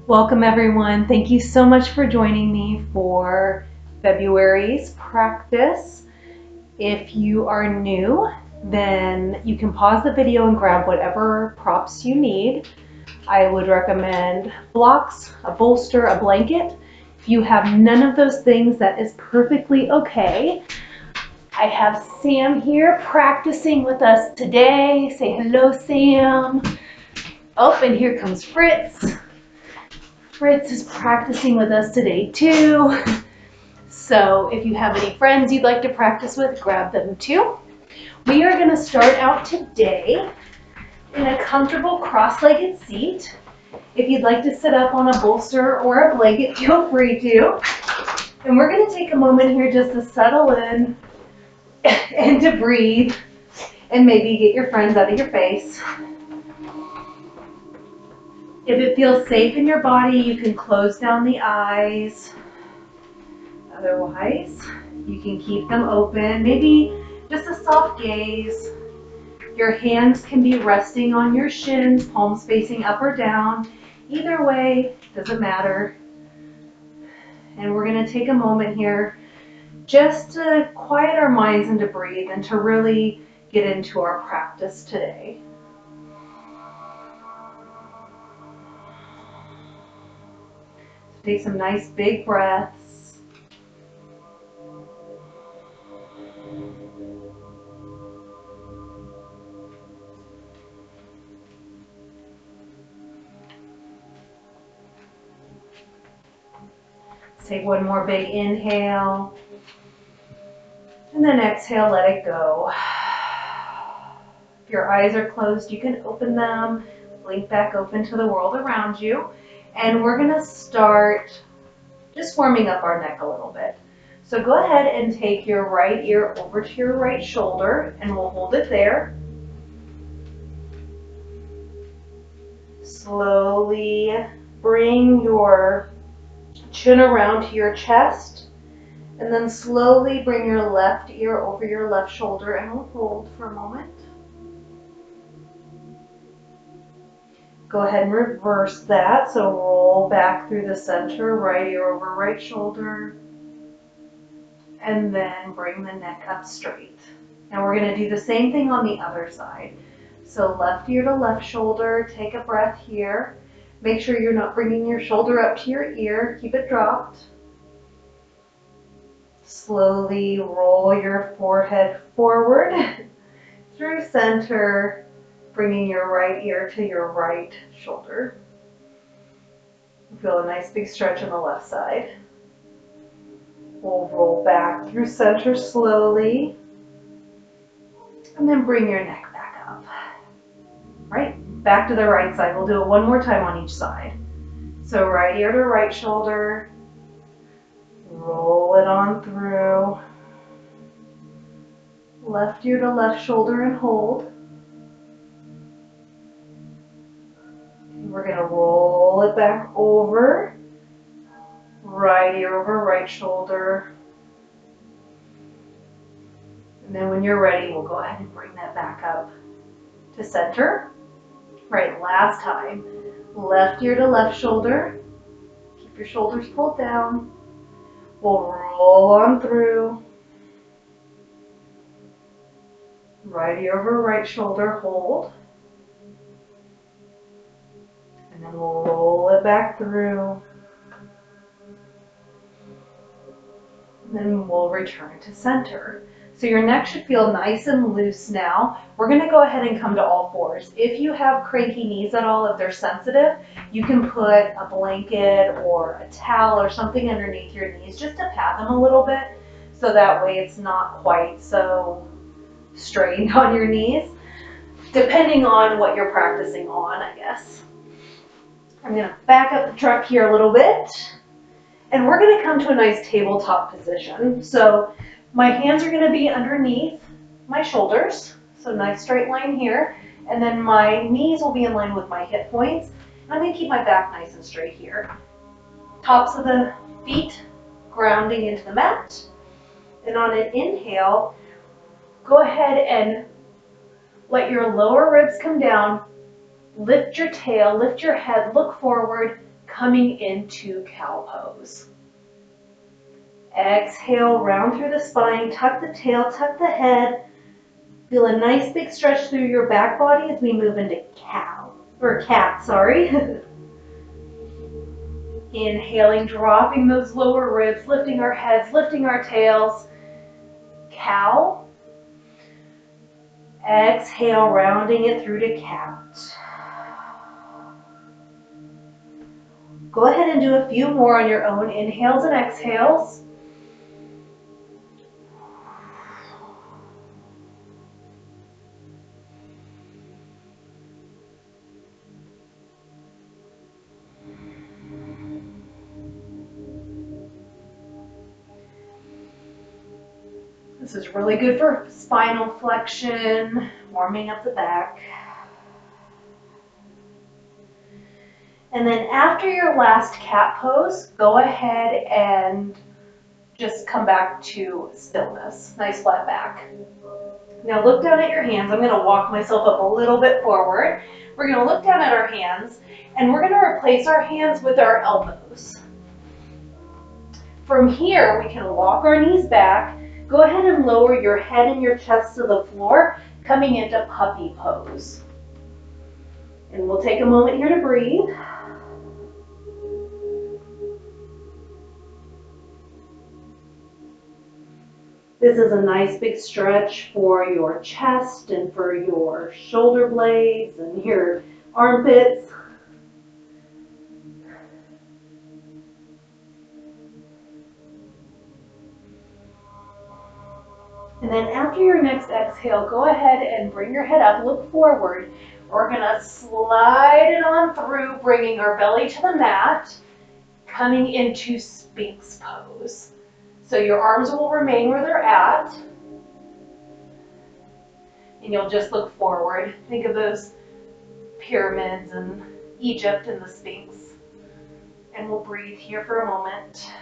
Welcome everyone. Thank you so much for joining me for February's practice. If you are new, then you can pause the video and grab whatever props you need. I would recommend blocks, a bolster, a blanket. If you have none of those things, that is perfectly okay. I have Sam here practicing with us today. Say hello, Sam. Oh, and here comes Fritz. Fritz is practicing with us today too. So if you have any friends you'd like to practice with, grab them too. We are going to start out today in a comfortable cross-legged seat. If you'd like to sit up on a bolster or a blanket, feel free to. And we're going to take a moment here just to settle in and to breathe and maybe get your friends out of your face. If it feels safe in your body, you can close down the eyes. Otherwise, you can keep them open. Maybe just a soft gaze. Your hands can be resting on your shins, palms facing up or down. Either way, doesn't matter. And we're going to take a moment here just to quiet our minds and to breathe and to really get into our practice today. Take some nice big breaths. Take one more big inhale. And then exhale, let it go. If your eyes are closed, you can open them, blink back open to the world around you. And we're gonna start just warming up our neck a little bit. So go ahead and take your right ear over to your right shoulder and we'll hold it there. Slowly bring your chin around to your chest and then slowly bring your left ear over your left shoulder and we'll hold for a moment. Go ahead and reverse that. So roll back through the center, right ear over right shoulder, and then bring the neck up straight. Now we're going to do the same thing on the other side. So left ear to left shoulder, take a breath here. Make sure you're not bringing your shoulder up to your ear, keep it dropped. Slowly roll your forehead forward through center, bringing your right ear to your right shoulder. Feel a nice big stretch on the left side. We'll roll back through center slowly, and then bring your neck back up. Right, back to the right side. We'll do it one more time on each side. So right ear to right shoulder, roll it on through. Left ear to left shoulder and hold. We're going to roll it back over, right ear over right shoulder. And then when you're ready, we'll go ahead and bring that back up to center. Right, last time. Left ear to left shoulder. Keep your shoulders pulled down. We'll roll on through. Right ear over right shoulder, hold. And then we'll roll it back through. And then we'll return to center. So your neck should feel nice and loose now. We're going to go ahead and come to all fours. If you have cranky knees at all, if they're sensitive, you can put a blanket or a towel or something underneath your knees just to pat them a little bit, so that way it's not quite so strained on your knees, depending on what you're practicing on, I guess. I'm going to back up the truck here a little bit, and we're going to come to a nice tabletop position. So my hands are going to be underneath my shoulders, so nice straight line here, and then my knees will be in line with my hip points. I'm going to keep my back nice and straight here. Tops of the feet grounding into the mat, and on an inhale, go ahead and let your lower ribs come down, lift your tail, lift your head, look forward, coming into cow pose. Exhale, round through the spine, tuck the tail, tuck the head. Feel a nice big stretch through your back body as we move into cat, sorry. Inhaling, dropping those lower ribs, lifting our heads, lifting our tails. Cow. Exhale, rounding it through to cat. Go ahead and do a few more on your own inhales and exhales. This is really good for spinal flexion, warming up the back. And then after your last cat pose, go ahead and just come back to stillness. Nice flat back. Now look down at your hands. I'm going to walk myself up a little bit forward. We're going to look down at our hands, and we're going to replace our hands with our elbows. From here, we can walk our knees back. Go ahead and lower your head and your chest to the floor, coming into puppy pose. And we'll take a moment here to breathe. This is a nice big stretch for your chest and for your shoulder blades and your armpits. And then after your next exhale, go ahead and bring your head up, look forward. We're gonna slide it on through, bringing our belly to the mat, coming into Sphinx pose. So your arms will remain where they're at, and you'll just look forward. Think of those pyramids in Egypt and the Sphinx. And we'll breathe here for a moment.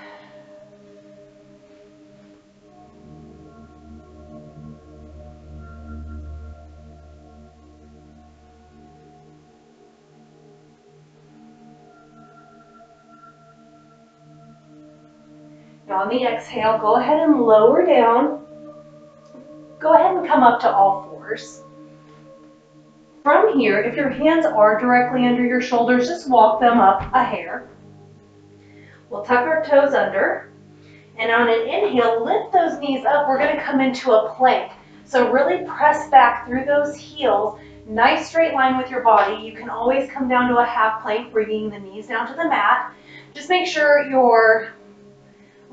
Now on the exhale, go ahead and lower down. Go ahead and come up to all fours. From here, if your hands are directly under your shoulders, just walk them up a hair. We'll tuck our toes under. And on an inhale, lift those knees up. We're going to come into a plank. So really press back through those heels. Nice straight line with your body. You can always come down to a half plank, bringing the knees down to the mat. Just make sure your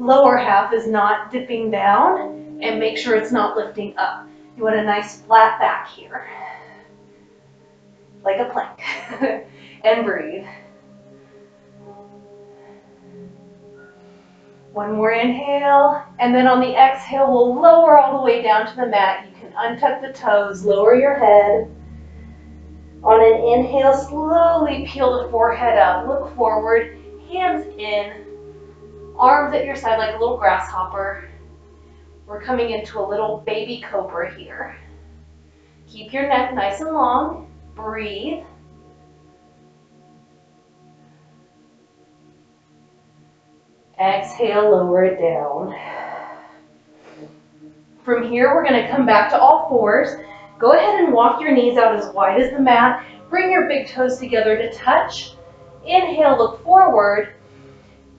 lower half is not dipping down, and make sure it's not lifting up. You want a nice flat back here, like a plank. And breathe. One more inhale, and then on the exhale, we'll lower all the way down to the mat. You can untuck the toes, lower your head. On an inhale, slowly peel the forehead up, look forward, hands in, arms at your side like a little grasshopper. We're coming into a little baby cobra here. Keep your neck nice and long, breathe. Exhale, lower it down. From here, we're going to come back to all fours. Go ahead and walk your knees out as wide as the mat. Bring your big toes together to touch. Inhale, look forward.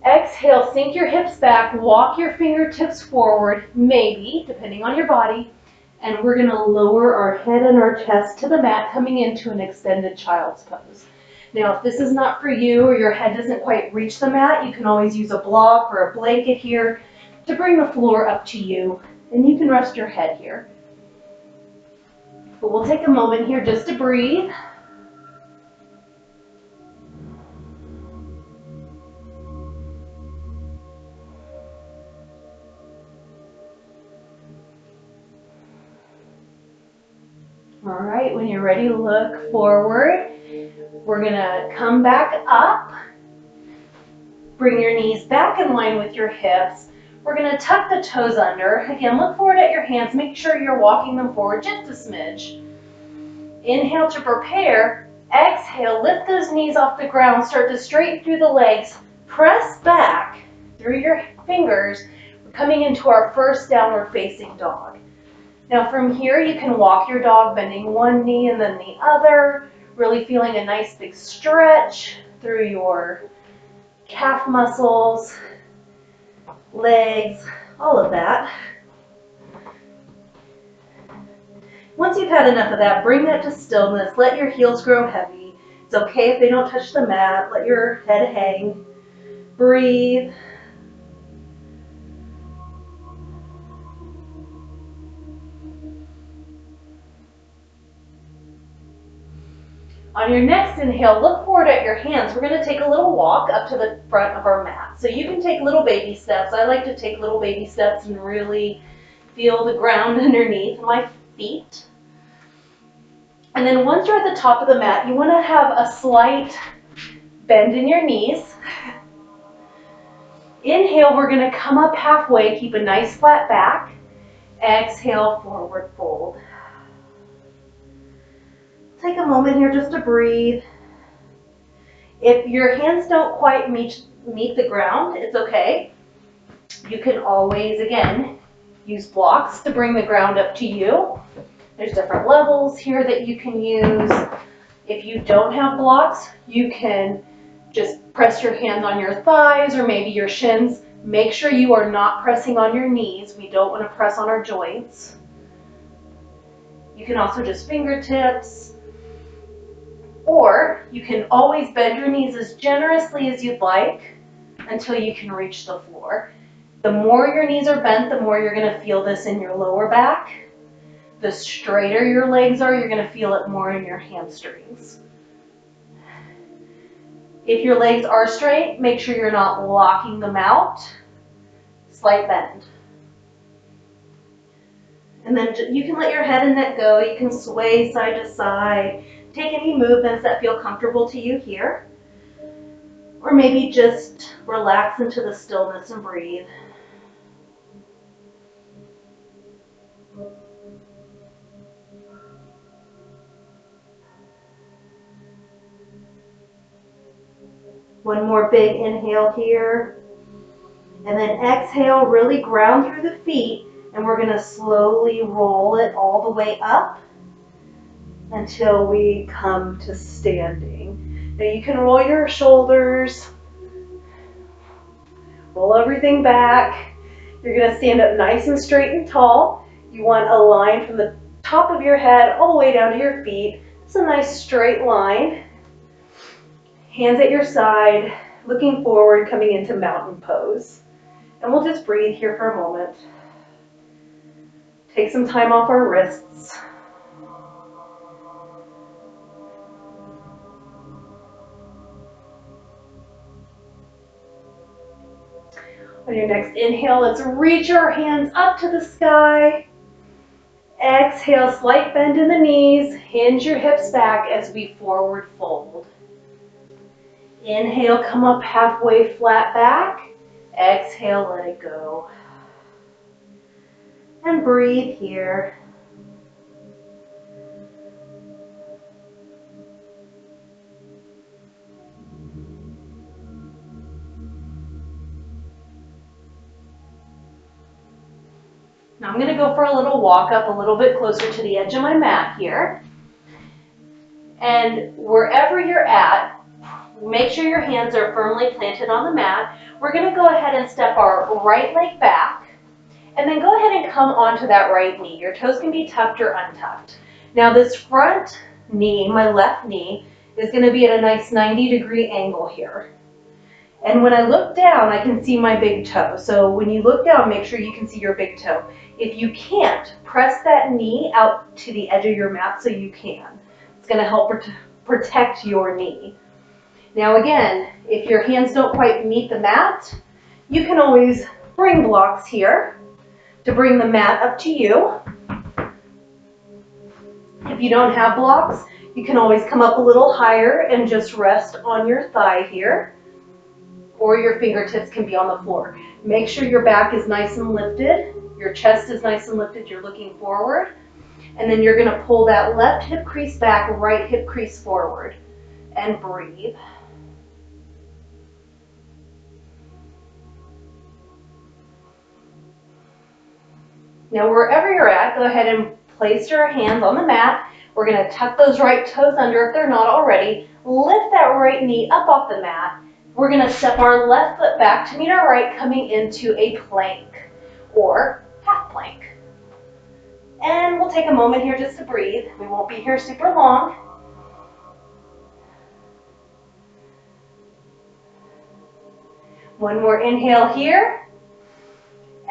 Exhale, sink your hips back. Walk your fingertips forward, maybe, depending on your body. And we're going to lower our head and our chest to the mat, coming into an extended child's pose. Now, if this is not for you or your head doesn't quite reach the mat, you can always use a block or a blanket here to bring the floor up to you, and you can rest your head here. But we'll take a moment here just to breathe. All right, when you're ready, look forward. We're gonna come back up. Bring your knees back in line with your hips. We're gonna tuck the toes under. Again, look forward at your hands. Make sure you're walking them forward just a smidge. Inhale to prepare. Exhale, lift those knees off the ground, start to straighten through the legs, press back through your fingers. We're coming into our first downward facing dog. Now from here, you can walk your dog, bending one knee and then the other, really feeling a nice big stretch through your calf muscles, legs, all of that. Once you've had enough of that, bring that to stillness. Let your heels grow heavy. It's okay if they don't touch the mat. Let your head hang. Breathe. On your next inhale, look forward at your hands. We're going to take a little walk up to the front of our mat. So you can take little baby steps. I like to take little baby steps and really feel the ground underneath my feet. And then once you're at the top of the mat, you want to have a slight bend in your knees. Inhale, we're going to come up halfway, keep a nice flat back. Exhale, forward fold. Take a moment here just to breathe. If your hands don't quite meet the ground, it's okay. You can always, again, use blocks to bring the ground up to you. There's different levels here that you can use. If you don't have blocks, you can just press your hands on your thighs or maybe your shins. Make sure you are not pressing on your knees. We don't want to press on our joints. You can also just fingertips. Or you can always bend your knees as generously as you'd like until you can reach the floor. The more your knees are bent, the more you're going to feel this in your lower back. The straighter your legs are, you're going to feel it more in your hamstrings. If your legs are straight, make sure you're not locking them out. Slight bend. And then you can let your head and neck go. You can sway side to side. Take any movements that feel comfortable to you here. Or maybe just relax into the stillness and breathe. One more big inhale here. And then exhale, really ground through the feet. And we're going to slowly roll it all the way up until we come to standing. Now you can roll your shoulders, roll everything back. You're going to stand up nice and straight and tall. You want a line from the top of your head all the way down to your feet. It's a nice straight line. Hands at your side, looking forward, coming into mountain pose. And we'll just breathe here for a moment. Take some time off our wrists. On your next inhale, let's reach our hands up to the sky. Exhale, slight bend in the knees. Hinge your hips back as we forward fold. Inhale, come up halfway, flat back. Exhale, let it go. And breathe here. Now I'm going to go for a little walk up a little bit closer to the edge of my mat here. And wherever you're at, make sure your hands are firmly planted on the mat. We're going to go ahead and step our right leg back. And then go ahead and come onto that right knee. Your toes can be tucked or untucked. Now this front knee, my left knee, is going to be at a nice 90-degree angle here. And when I look down, I can see my big toe. So when you look down, make sure you can see your big toe. If you can't, press that knee out to the edge of your mat so you can. It's going to help protect your knee. Now again, if your hands don't quite meet the mat, you can always bring blocks here to bring the mat up to you. If you don't have blocks, you can always come up a little higher and just rest on your thigh here, or your fingertips can be on the floor. Make sure your back is nice and lifted, your chest is nice and lifted, you're looking forward. And then you're gonna pull that left hip crease back, right hip crease forward, and breathe. Now wherever you're at, go ahead and place your hands on the mat. We're gonna tuck those right toes under if they're not already. Lift that right knee up off the mat. We're gonna step our left foot back to meet our right, coming into a plank or half plank. And we'll take a moment here just to breathe. We won't be here super long. One more inhale here.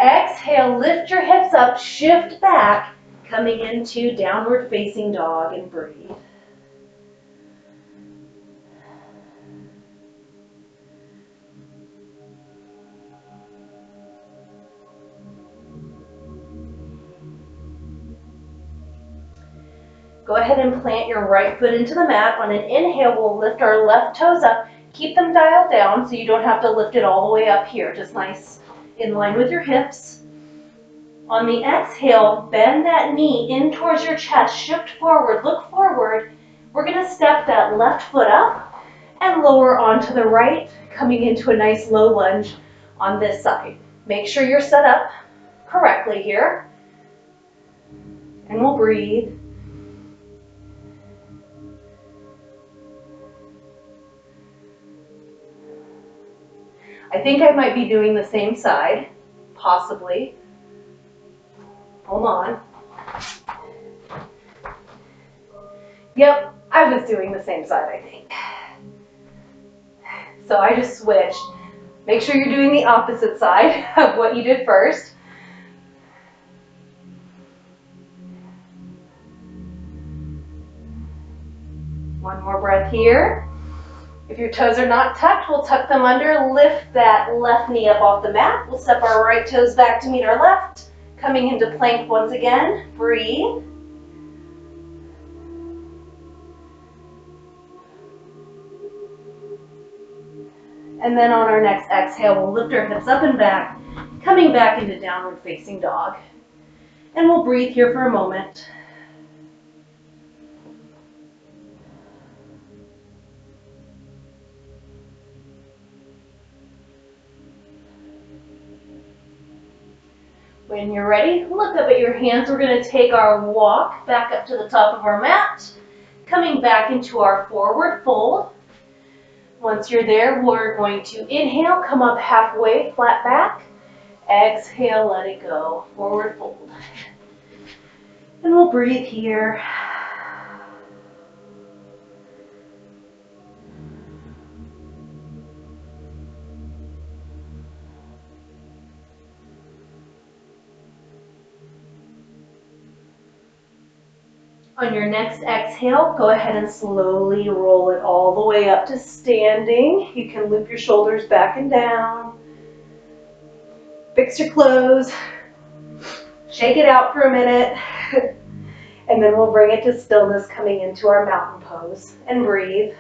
Exhale, lift your hips up, shift back, coming into downward facing dog, and breathe. Go ahead and plant your right foot into the mat. On an inhale, we'll lift our left toes up. Keep them dialed down so you don't have to lift it all the way up here. Just nice in line with your hips. On the exhale, bend that knee in towards your chest. Shift forward, look forward. We're going to step that left foot up and lower onto the right, coming into a nice low lunge on this side. Make sure you're set up correctly here. And we'll breathe. I think I might be doing the same side, possibly. Hold on. Yep, I was doing the same side, I think. So I just switched. Make sure you're doing the opposite side of what you did first. One more breath here. If your toes are not tucked, we'll tuck them under. Lift that left knee up off the mat. We'll step our right toes back to meet our left. Coming into plank once again. Breathe. And then on our next exhale, we'll lift our hips up and back, coming back into downward facing dog. And we'll breathe here for a moment. When you're ready, look up at your hands. We're going to take our walk back up to the top of our mat, coming back into our forward fold. Once you're there, we're going to inhale, come up halfway, flat back. Exhale, let it go, forward fold. And we'll breathe here. On your next exhale, go ahead and slowly roll it all the way up to standing. You can loop your shoulders back and down. Fix your clothes. Shake it out for a minute. And then we'll bring it to stillness, coming into our mountain pose. And breathe.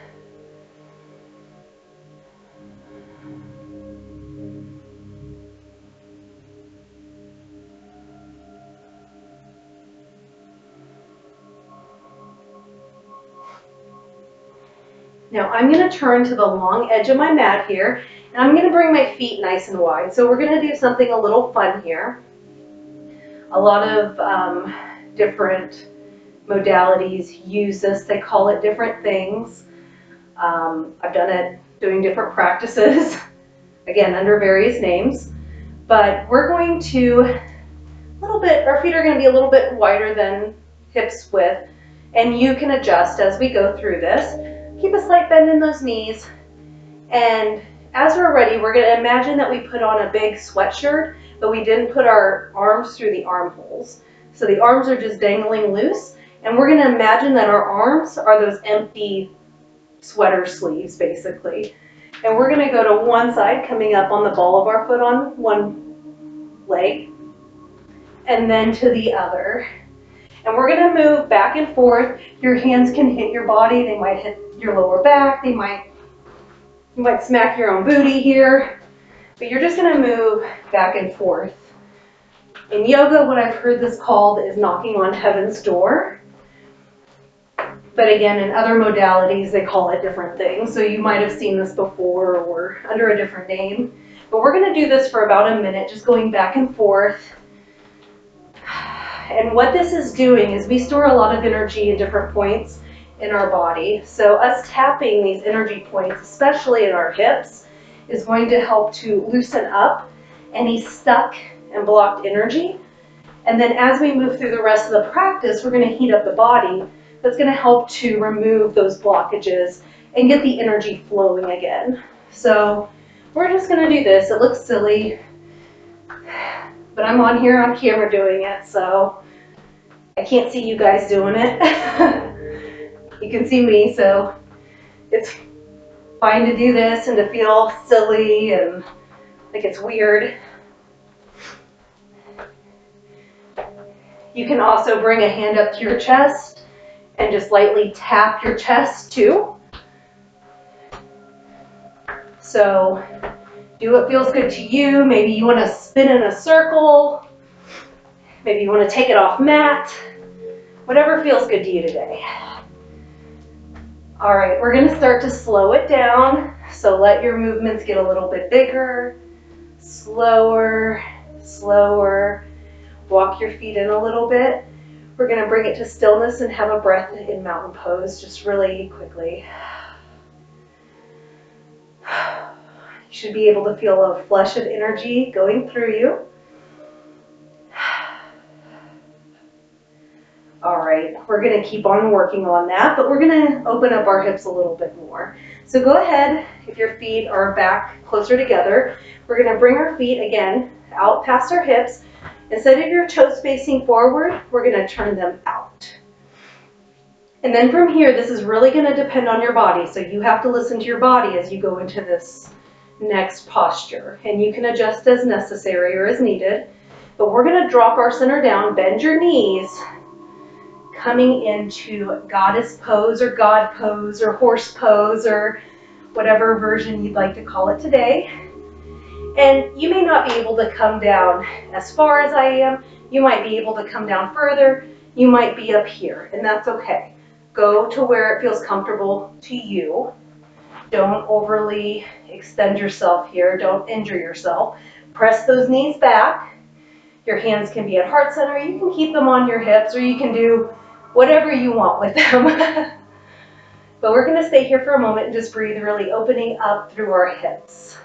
Now I'm going to turn to the long edge of my mat here, and I'm going to bring my feet nice and wide. So we're going to do something a little fun here. A lot of different modalities use this. They call it different things. I've done it doing different practices, again, under various names. But we're going to, our feet are going to be a little bit wider than hips width, and you can adjust as we go through this. Keep a slight bend in those knees, and as we're ready, we're going to imagine that we put on a big sweatshirt, but we didn't put our arms through the armholes. So the arms are just dangling loose, and we're going to imagine that our arms are those empty sweater sleeves, basically. And we're going to go to one side, coming up on the ball of our foot on one leg, and then to the other. And we're going to move back and forth. Your hands can hit your body. They might hit your lower back. You might smack your own booty here. But you're just going to move back and forth. In yoga, what I've heard this called is knocking on heaven's door. But again, in other modalities, they call it different things. So you might have seen this before or under a different name. But we're going to do this for about a minute, just going back and forth. And what this is doing is we store a lot of energy in different points in our body. So us tapping these energy points, especially in our hips, is going to help to loosen up any stuck and blocked energy. And then as we move through the rest of the practice, we're going to heat up the body. That's going to help to remove those blockages and get the energy flowing again. So we're just going to do this. It looks silly, but I'm on here on camera doing it, so I can't see you guys doing it. You can see me, so it's fine to do this and to feel silly and like it's weird. You can also bring a hand up to your chest and just lightly tap your chest too. So do what feels good to you. Maybe you want to spin in a circle. Maybe you want to take it off mat. Whatever feels good to you today. All right, we're going to start to slow it down. So let your movements get a little bit bigger, slower, slower. Walk your feet in a little bit. We're going to bring it to stillness and have a breath in mountain pose just really quickly. You should be able to feel a flush of energy going through you. All right, we're going to keep on working on that, but we're going to open up our hips a little bit more. So go ahead, if your feet are back closer together, we're going to bring our feet again out past our hips. Instead of your toes facing forward, we're going to turn them out. And then from here, this is really going to depend on your body. So you have to listen to your body as you go into this next posture. And you can adjust as necessary or as needed. But we're going to drop our center down, bend your knees, coming into goddess pose or God pose or horse pose or whatever version you'd like to call it today. And you may not be able to come down as far as I am. You might be able to come down further. You might be up here, and that's okay. Go to where it feels comfortable to you. Don't overly extend yourself here. Don't injure yourself. Press those knees back. Your hands can be at heart center. You can keep them on your hips, or you can do whatever you want with them. But we're going to stay here for a moment and just breathe, really opening up through our hips.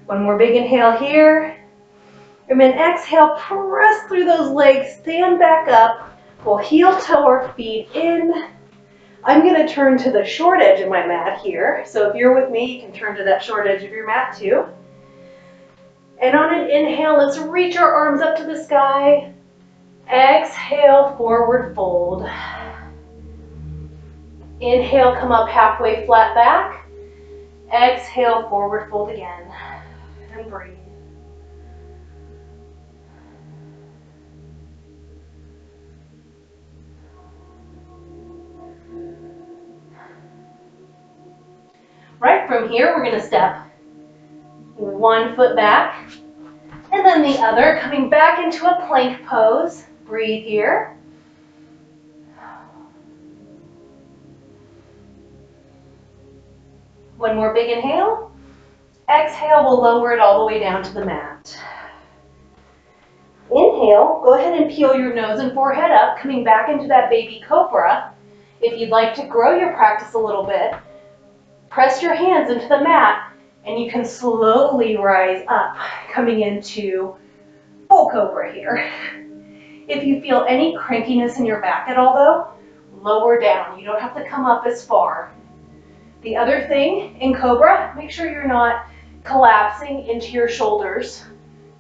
One more big inhale here. And then exhale, press through those legs, stand back up. We'll heel toe our feet in. I'm going to turn to the short edge of my mat here. So if you're with me, you can turn to that short edge of your mat too. And on an inhale, let's reach our arms up to the sky. Exhale, forward fold. Inhale, come up halfway, flat back. Exhale, forward fold again. And breathe. Right, from here, we're going to step one foot back, and then the other, coming back into a plank pose. Breathe here. One more big inhale. Exhale, we'll lower it all the way down to the mat. Inhale, go ahead and peel your nose and forehead up, coming back into that baby cobra. If you'd like to grow your practice a little bit, press your hands into the mat, and you can slowly rise up, coming into full cobra here. If you feel any crankiness in your back at all though, lower down. You don't have to come up as far. The other thing in cobra, make sure you're not collapsing into your shoulders.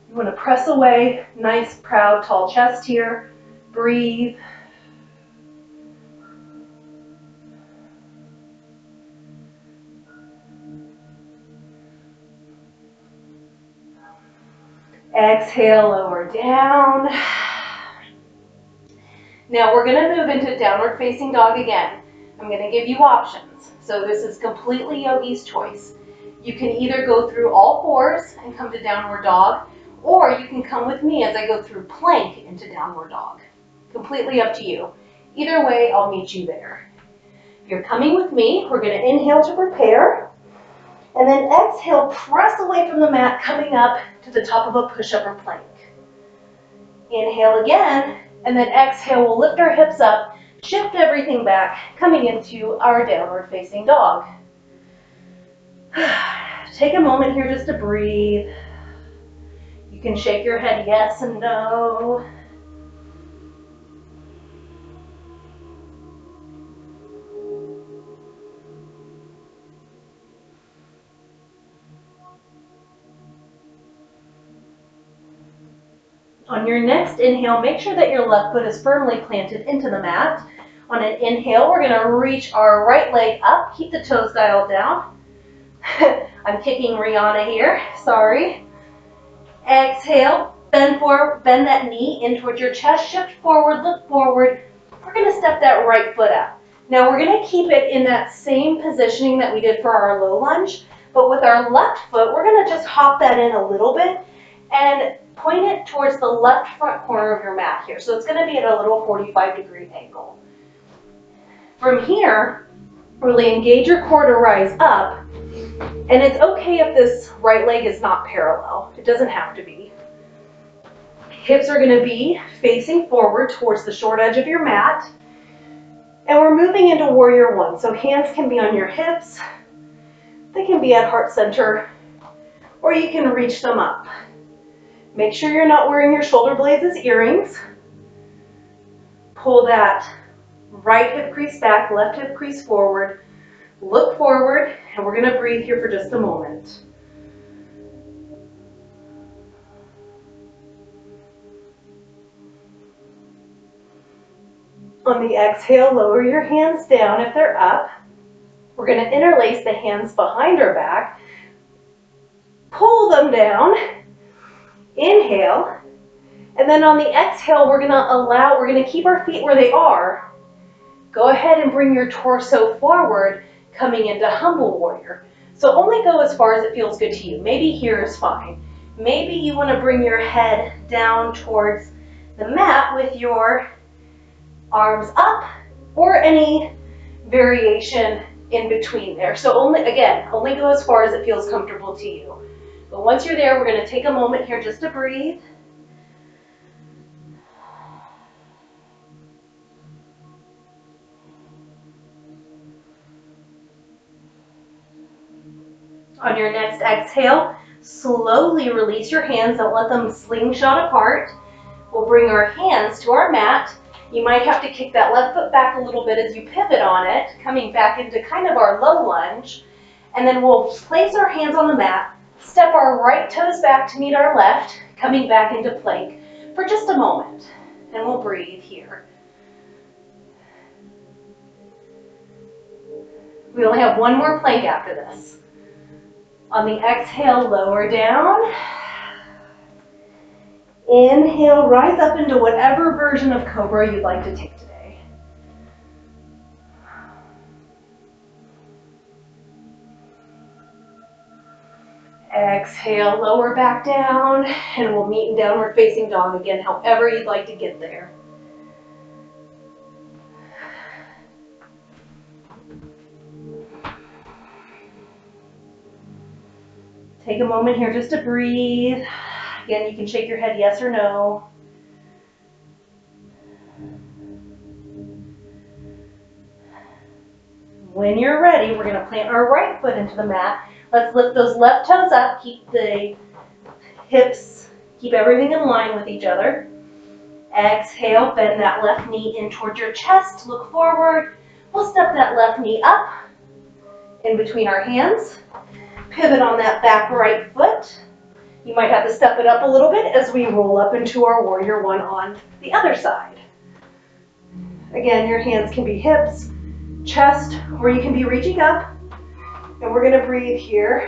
You want to press away, nice, proud, tall chest here. Breathe. Exhale, lower down. Now we're going to move into downward facing dog again. I'm going to give you options. So this is completely yogi's choice. You can either go through all fours and come to downward dog, or you can come with me as I go through plank into downward dog. Completely up to you. Either way, I'll meet you there. If you're coming with me, we're going to inhale to prepare, and then exhale, press away from the mat, coming up to the top of a push-up or plank. Inhale again, and then exhale, we'll lift our hips up, shift everything back, coming into our downward facing dog. Take a moment here just to breathe. You can shake your head yes and no. On your next inhale, make sure that your left foot is firmly planted into the mat. On an inhale, we're going to reach our right leg up. Keep the toes dialed down. I'm kicking Rihanna here. Sorry. Exhale, bend forward, bend that knee in towards your chest. Shift forward, look forward. We're going to step that right foot up. Now we're going to keep it in that same positioning that we did for our low lunge, but with our left foot, we're going to just hop that in a little bit and point it towards the left front corner of your mat here. So it's going to be at a little 45-degree angle. From here, really engage your core to rise up. And it's okay if this right leg is not parallel. It doesn't have to be. Hips are going to be facing forward towards the short edge of your mat. And we're moving into warrior one. So hands can be on your hips. They can be at heart center, or you can reach them up. Make sure you're not wearing your shoulder blades as earrings. Pull that right hip crease back, left hip crease forward. Look forward, and we're going to breathe here for just a moment. On the exhale, lower your hands down if they're up. We're going to interlace the hands behind our back. Pull them down. Inhale. And then on the exhale, we're going to keep our feet where they are. Go ahead and bring your torso forward, coming into humble warrior. So only go as far as it feels good to you. Maybe here is fine. Maybe you want to bring your head down towards the mat with your arms up, or any variation in between there. So only go as far as it feels comfortable to you. But once you're there, we're going to take a moment here just to breathe. On your next exhale, slowly release your hands. Don't let them slingshot apart. We'll bring our hands to our mat. You might have to kick that left foot back a little bit as you pivot on it, coming back into kind of our low lunge. And then we'll place our hands on the mat, step our right toes back to meet our left, coming back into plank for just a moment. And we'll breathe here. We only have one more plank after this. On the exhale, lower down. Inhale, rise up into whatever version of cobra you'd like to take today. Exhale, lower back down, and we'll meet in downward facing dog again, however you'd like to get there. Take a moment here just to breathe. Again, you can shake your head yes or no. When you're ready, we're going to plant our right foot into the mat. Let's lift those left toes up. Keep the hips, keep everything in line with each other. Exhale, bend that left knee in towards your chest. Look forward. We'll step that left knee up in between our hands. Pivot on that back right foot. You might have to step it up a little bit as we roll up into our warrior one on the other side. Again, your hands can be hips, chest, or you can be reaching up. And we're going to breathe here.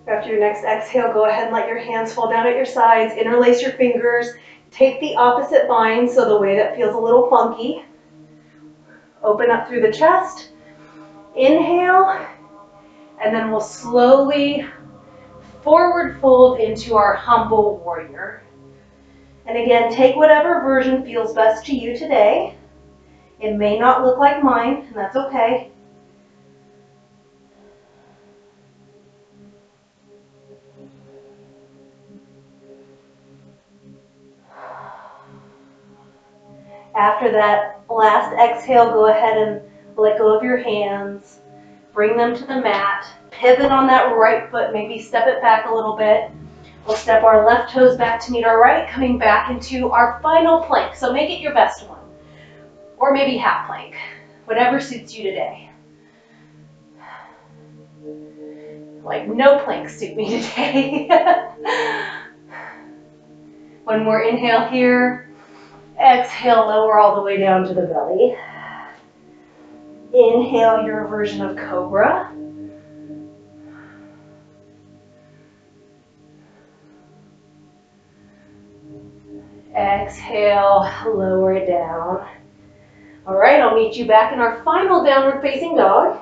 After your next exhale, go ahead and let your hands fall down at your sides. Interlace your fingers. Take the opposite bind, so the way that feels a little funky. Open up through the chest. Inhale, and then we'll slowly forward fold into our humble warrior. And again, take whatever version feels best to you today. It may not look like mine, and that's okay. After that last exhale, go ahead and let go of your hands. Bring them to the mat. Pivot on that right foot, maybe step it back a little bit. We'll step our left toes back to meet our right, coming back into our final plank. So make it your best one, or maybe half plank, whatever suits you today. Like no planks suit me today. One more inhale here. Exhale, lower all the way down to the belly. Inhale your version of cobra. Exhale, lower it down. All right, I'll meet you back in our final downward facing dog.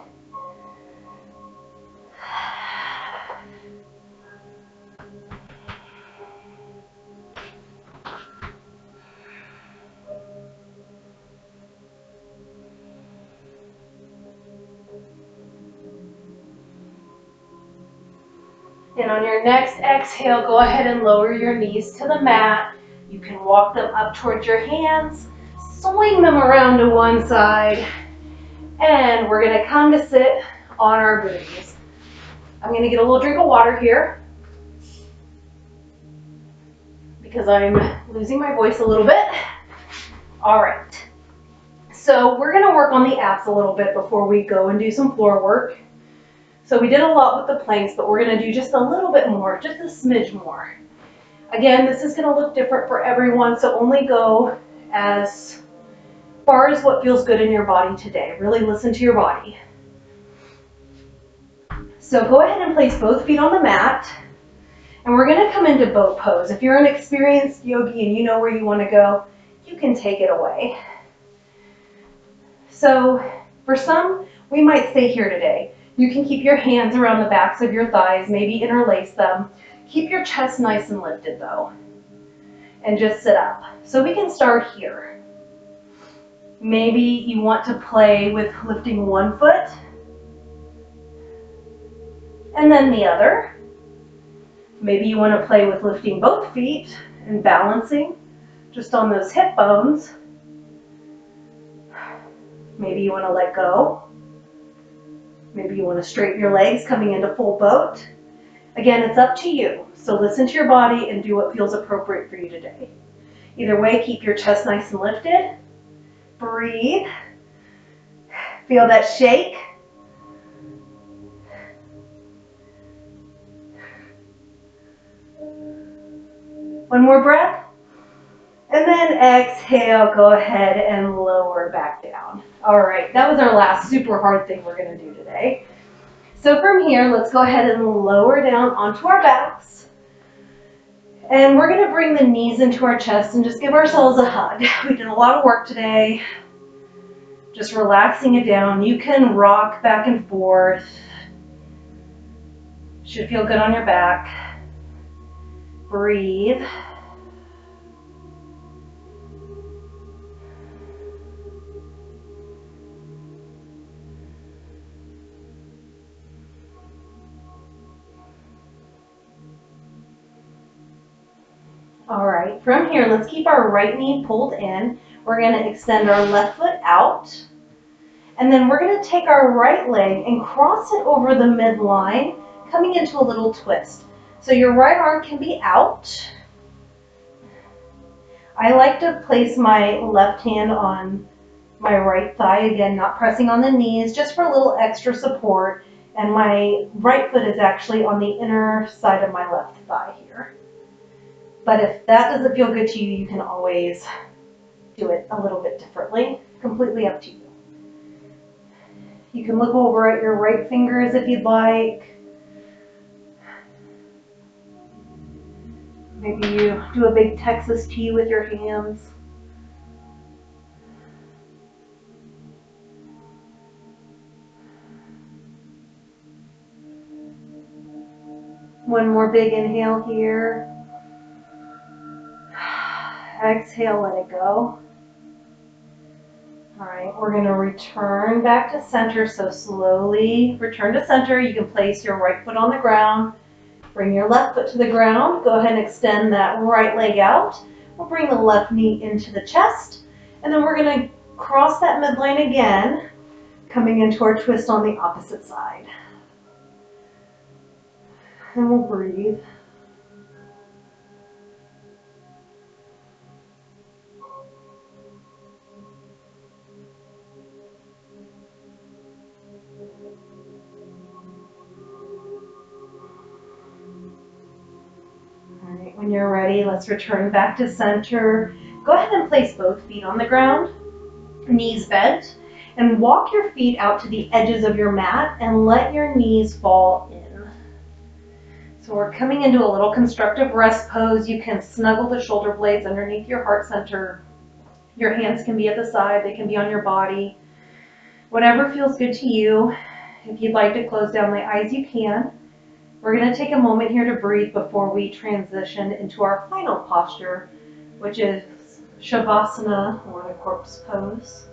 And on your next exhale, go ahead and lower your knees to the mat. You can walk them up towards your hands, swing them around to one side, and we're gonna come to sit on our booties. I'm gonna get a little drink of water here because I'm losing my voice a little bit. All right, so we're gonna work on the abs a little bit before we go and do some floor work. So we did a lot with the planks, but we're gonna do just a little bit more, just a smidge more. Again, this is gonna look different for everyone, so only go as far as what feels good in your body today. Really listen to your body. So go ahead and place both feet on the mat, and we're gonna come into boat pose. If you're an experienced yogi and you know where you wanna go, you can take it away. So for some, we might stay here today. You can keep your hands around the backs of your thighs, maybe interlace them. Keep your chest nice and lifted though, and just sit up. So we can start here. Maybe you want to play with lifting one foot and then the other. Maybe you want to play with lifting both feet and balancing just on those hip bones. Maybe you want to let go. Maybe you want to straighten your legs coming into full boat. Again, it's up to you. So listen to your body and do what feels appropriate for you today. Either way, keep your chest nice and lifted. Breathe. Feel that shake. One more breath. And then exhale, go ahead and lower back down. All right, that was our last super hard thing we're gonna do today. So from here, let's go ahead and lower down onto our backs. And we're gonna bring the knees into our chest and just give ourselves a hug. We did a lot of work today. Just relaxing it down. You can rock back and forth. Should feel good on your back. Breathe. All right, from here, let's keep our right knee pulled in. We're gonna extend our left foot out. And then we're gonna take our right leg and cross it over the midline, coming into a little twist. So your right arm can be out. I like to place my left hand on my right thigh, again, not pressing on the knees, just for a little extra support. And my right foot is actually on the inner side of my left thigh here. But if that doesn't feel good to you, you can always do it a little bit differently. Completely up to you. You can look over at your right fingers if you'd like. Maybe you do a big Texas T with your hands. One more big inhale here. Exhale, let it go. All right, we're going to return back to center. So slowly return to center. You can place your right foot on the ground. Bring your left foot to the ground. Go ahead and extend that right leg out. We'll bring the left knee into the chest. And then we're going to cross that midline again, coming into our twist on the opposite side. And we'll breathe. All right, when you're ready, let's return back to center. Go ahead and place both feet on the ground, knees bent, and walk your feet out to the edges of your mat and let your knees fall in. So we're coming into a little constructive rest pose. You can snuggle the shoulder blades underneath your heart center. Your hands can be at the side, they can be on your body. Whatever feels good to you. If you'd like to close down the eyes, you can. We're going to take a moment here to breathe before we transition into our final posture, which is Shavasana, or the corpse pose.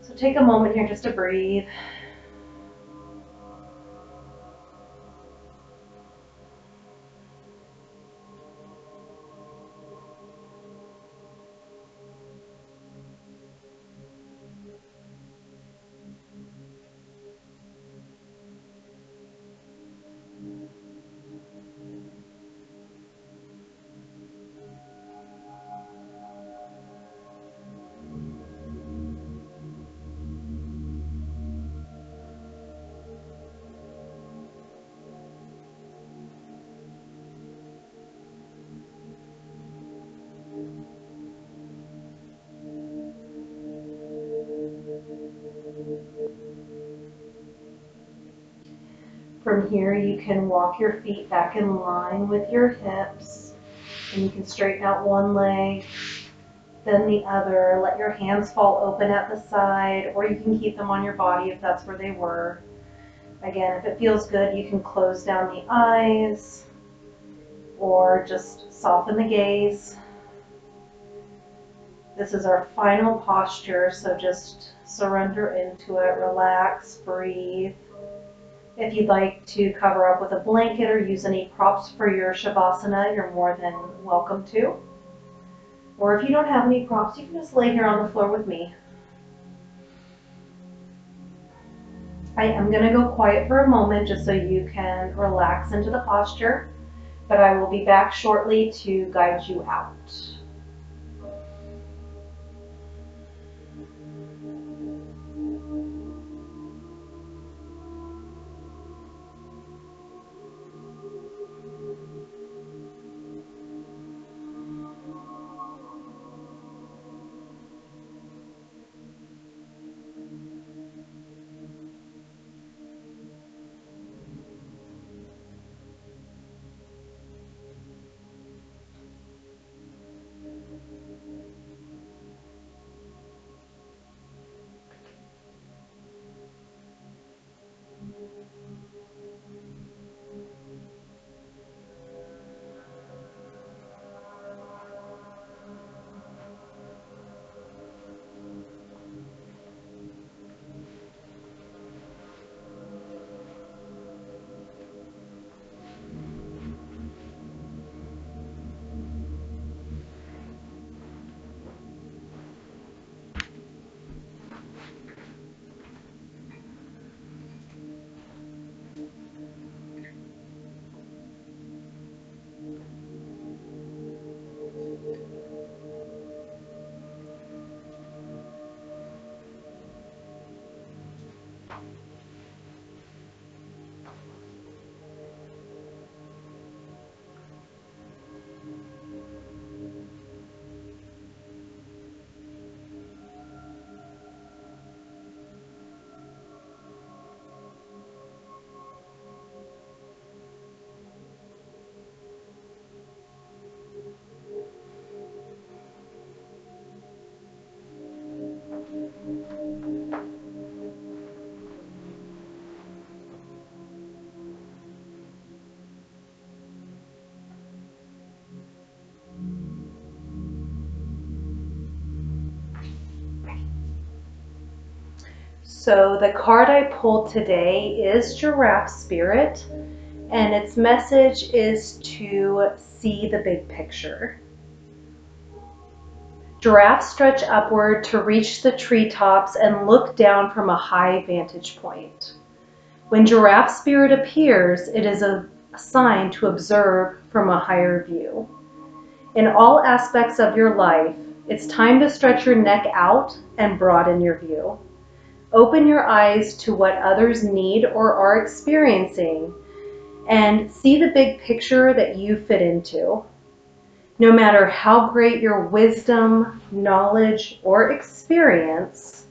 So take a moment here just to breathe. From here, you can walk your feet back in line with your hips, and you can straighten out one leg, then the other. Let your hands fall open at the side, or you can keep them on your body if that's where they were. Again, if it feels good, you can close down the eyes, or just soften the gaze. This is our final posture, so just surrender into it, relax, breathe. If you'd like to cover up with a blanket or use any props for your Shavasana, you're more than welcome to. Or if you don't have any props, you can just lay here on the floor with me. I am going to go quiet for a moment just so you can relax into the posture, but I will be back shortly to guide you out. So the card I pulled today is Giraffe Spirit, and its message is to see the big picture. Giraffes stretch upward to reach the treetops and look down from a high vantage point. When Giraffe Spirit appears, it is a sign to observe from a higher view. In all aspects of your life, it's time to stretch your neck out and broaden your view. Open your eyes to what others need or are experiencing, and see the big picture that you fit into. No matter how great your wisdom, knowledge, or experience,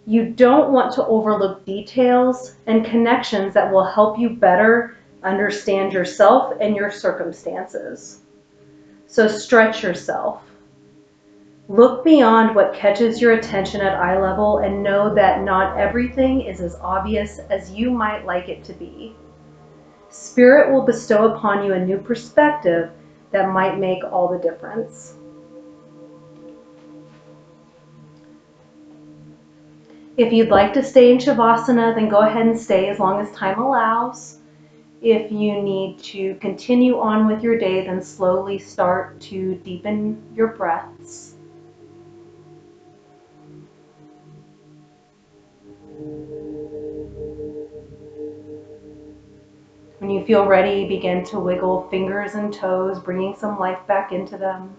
you don't want to overlook details and connections that will help you better understand yourself and your circumstances. So stretch yourself. Look beyond what catches your attention at eye level and know that not everything is as obvious as you might like it to be. Spirit will bestow upon you a new perspective that might make all the difference. If you'd like to stay in Shavasana, then go ahead and stay as long as time allows. If you need to continue on with your day, then slowly start to deepen your breaths. When you feel ready, begin to wiggle fingers and toes, bringing some life back into them.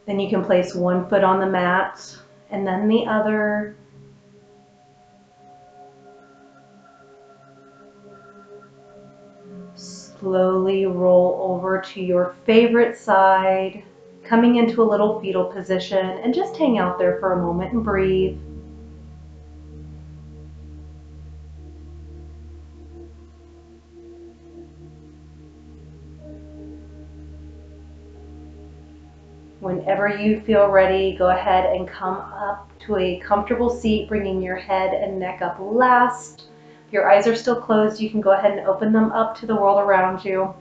Then you can place one foot on the mat and then the other. Slowly roll over to your favorite side, coming into a little fetal position, and just hang out there for a moment and breathe. Whenever you feel ready, go ahead and come up to a comfortable seat, bringing your head and neck up last. If your eyes are still closed, you can go ahead and open them up to the world around you.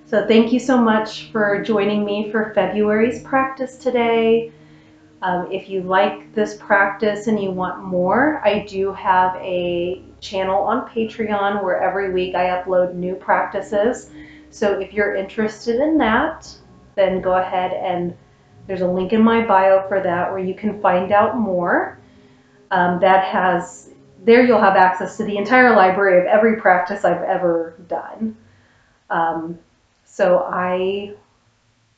So thank you so much for joining me for February's practice today. If you like this practice and you want more, I do have a channel on Patreon where every week I upload new practices. So if you're interested in that, then go ahead and there's a link in my bio for that where you can find out more. There you'll have access to the entire library of every practice I've ever done. So I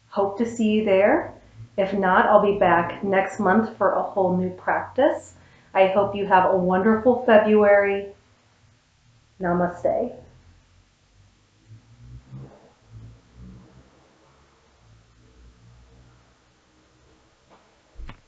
hope to see you there. If not, I'll be back next month for a whole new practice. I hope you have a wonderful February. Namaste.